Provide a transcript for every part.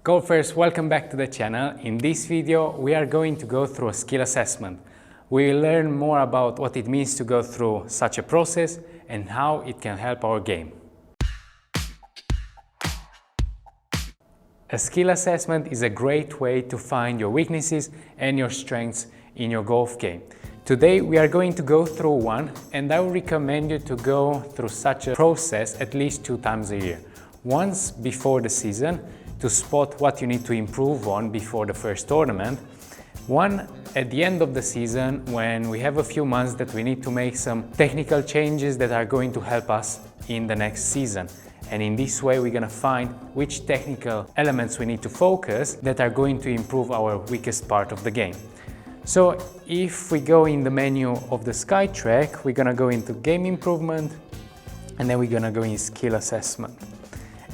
Golfers, welcome back to the channel. In this video, we are going to go through a skill assessment. We will learn more about what it means to go through such a process and how it can help our game. A skill assessment is a great way to find your weaknesses and your strengths in your golf game. Today we are going to go through one, and I would recommend you to go through such a process at least 2 times a year. Once before the season, to spot what you need to improve on before the first tournament. One at the end of the season, when we have a few months that we need to make some technical changes that are going to help us in the next season. And in this way, we're gonna find which technical elements we need to focus that are going to improve our weakest part of the game. So if we go in the menu of the SkyTrak, we're gonna go into game improvement, and then we're gonna go in skill assessment.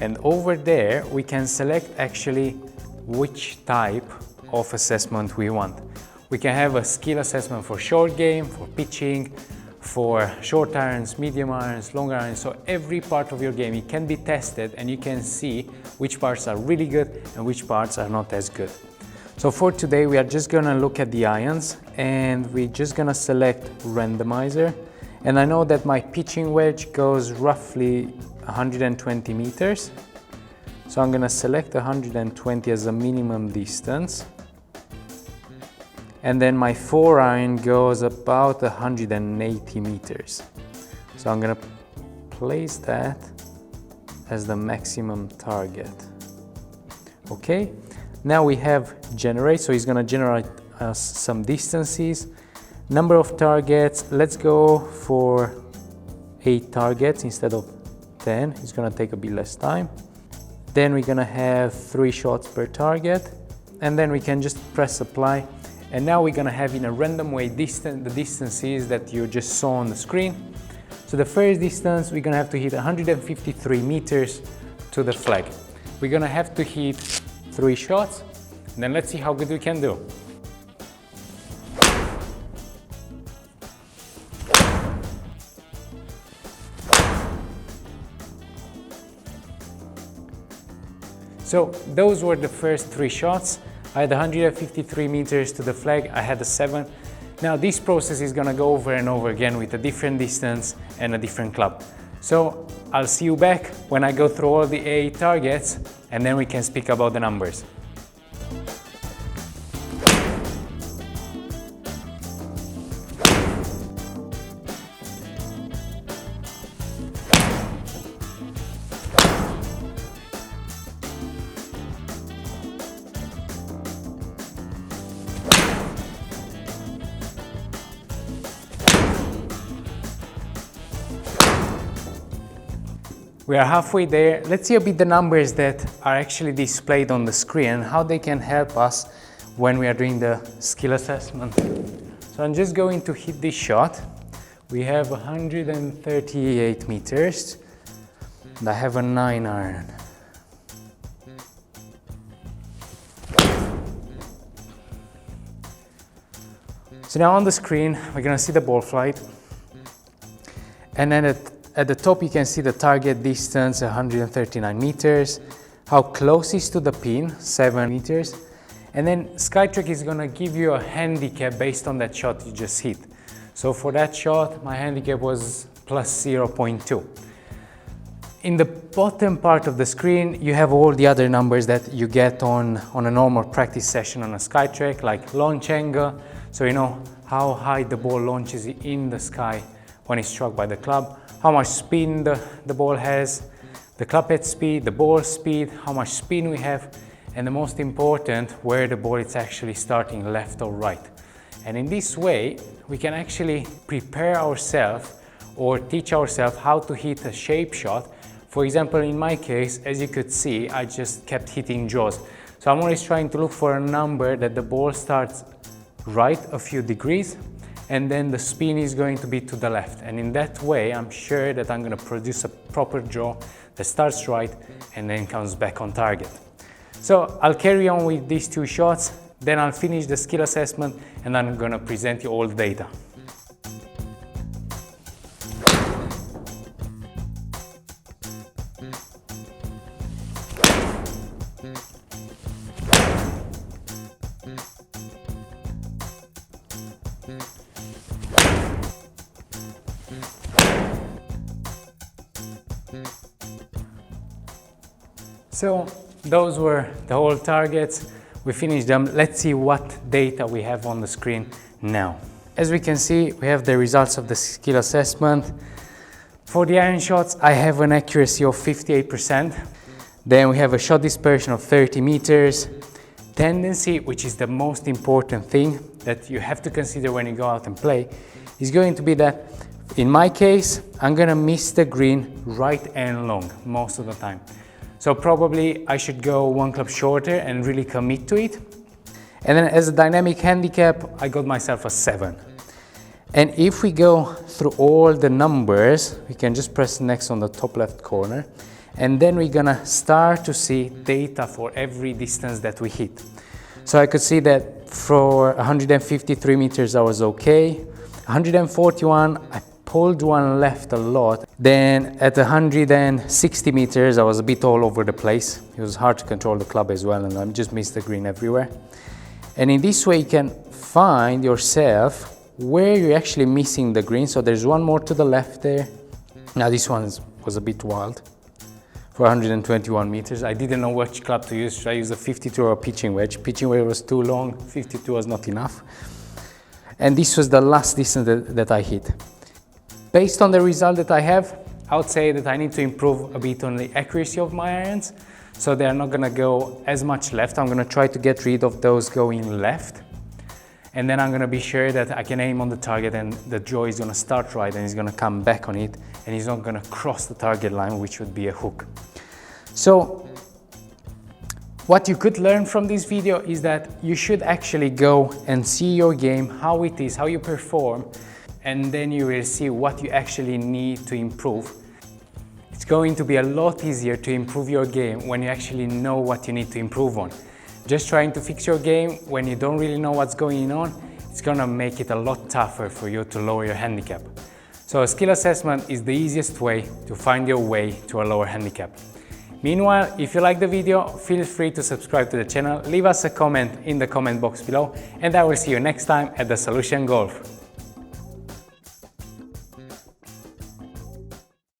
And over there, we can select actually which type of assessment we want. We can have a skill assessment for short game, for pitching, for short irons, medium irons, long irons. So every part of your game, it can be tested and you can see which parts are really good and which parts are not as good. So for today, we are just gonna look at the irons and we're just gonna select randomizer. And I know that my pitching wedge goes roughly 120 meters. So I'm gonna select 120 as a minimum distance. And then my 4-iron goes about 180 meters. So I'm gonna place that as the maximum target. Okay, now we have generate, so he's gonna generate us some distances. Number of targets, let's go for 8 targets instead of 10. It's gonna take a bit less time. Then we're gonna have 3 shots per target, and then we can just press apply. And now we're gonna have in a random way the distances that you just saw on the screen. So the first distance, we're gonna have to hit 153 meters to the flag. We're gonna have to hit 3 shots, and then let's see how good we can do. So those were the first 3 shots. I had 153 meters to the flag, I had a 7. Now this process is gonna go over and over again with a different distance and a different club. So I'll see you back when I go through all the 8 targets, and then we can speak about the numbers. We are halfway there. Let's see a bit the numbers that are actually displayed on the screen and how they can help us when we are doing the skill assessment. So I'm just going to hit this shot. We have 138 meters and I have a 9-iron. So now on the screen, we're gonna see the ball flight. And then at the top, you can see the target distance, 139 meters. How close is to the pin, 7 meters. And then SkyTrak is gonna give you a handicap based on that shot you just hit. So for that shot, my handicap was plus 0.2. In the bottom part of the screen, you have all the other numbers that you get on a normal practice session on a SkyTrak, like launch angle. So you know how high the ball launches in the sky when it's struck by the club, how much spin the ball has, the club head speed, the ball speed, how much spin we have, and the most important, where the ball is actually starting, left or right. And in this way, we can actually prepare ourselves or teach ourselves how to hit a shape shot. For example, in my case, as you could see, I just kept hitting draws. So I'm always trying to look for a number that the ball starts right a few degrees, and then the spin is going to be to the left. And in that way, I'm sure that I'm gonna produce a proper draw that starts right and then comes back on target. So I'll carry on with these 2 shots, then I'll finish the skill assessment, and I'm gonna present you all the data. So those were the whole targets. We finished them. Let's see what data we have on the screen now. As we can see, we have the results of the skill assessment. For the iron shots, I have an accuracy of 58%. Then we have a shot dispersion of 30 meters. Tendency, which is the most important thing that you have to consider when you go out and play, is going to be that, in my case, I'm gonna miss the green right and long most of the time. So probably I should go one club shorter and really commit to it. And then as a dynamic handicap, I got myself a 7. And if we go through all the numbers, we can just press next on the top left corner, and then we're gonna start to see data for every distance that we hit. So I could see that for 153 meters I was okay. 141, I pulled one left a lot. Then at 160 meters I was a bit all over the place. It was hard to control the club as well, and I just missed the green everywhere. And in this way you can find yourself where you're actually missing the green. So there's one more to the left there. Now this one was a bit wild. For 121 meters, I didn't know which club to use. Should I use a 52 or a pitching wedge? Pitching wedge was too long, 52 was not enough. And this was the last distance that I hit. Based on the result that I have, I would say that I need to improve a bit on the accuracy of my irons. So they're not gonna go as much left. I'm gonna try to get rid of those going left. And then I'm gonna be sure that I can aim on the target and the draw is gonna start right and he's gonna come back on it and he's not gonna cross the target line, which would be a hook. So what you could learn from this video is that you should actually go and see your game, how it is, how you perform, and then you will see what you actually need to improve. It's going to be a lot easier to improve your game when you actually know what you need to improve on. Just trying to fix your game when you don't really know what's going on, it's gonna make it a lot tougher for you to lower your handicap. So a skill assessment is the easiest way to find your way to a lower handicap. Meanwhile, if you like the video, feel free to subscribe to the channel, leave us a comment in the comment box below, and I will see you next time at the Solution Golf.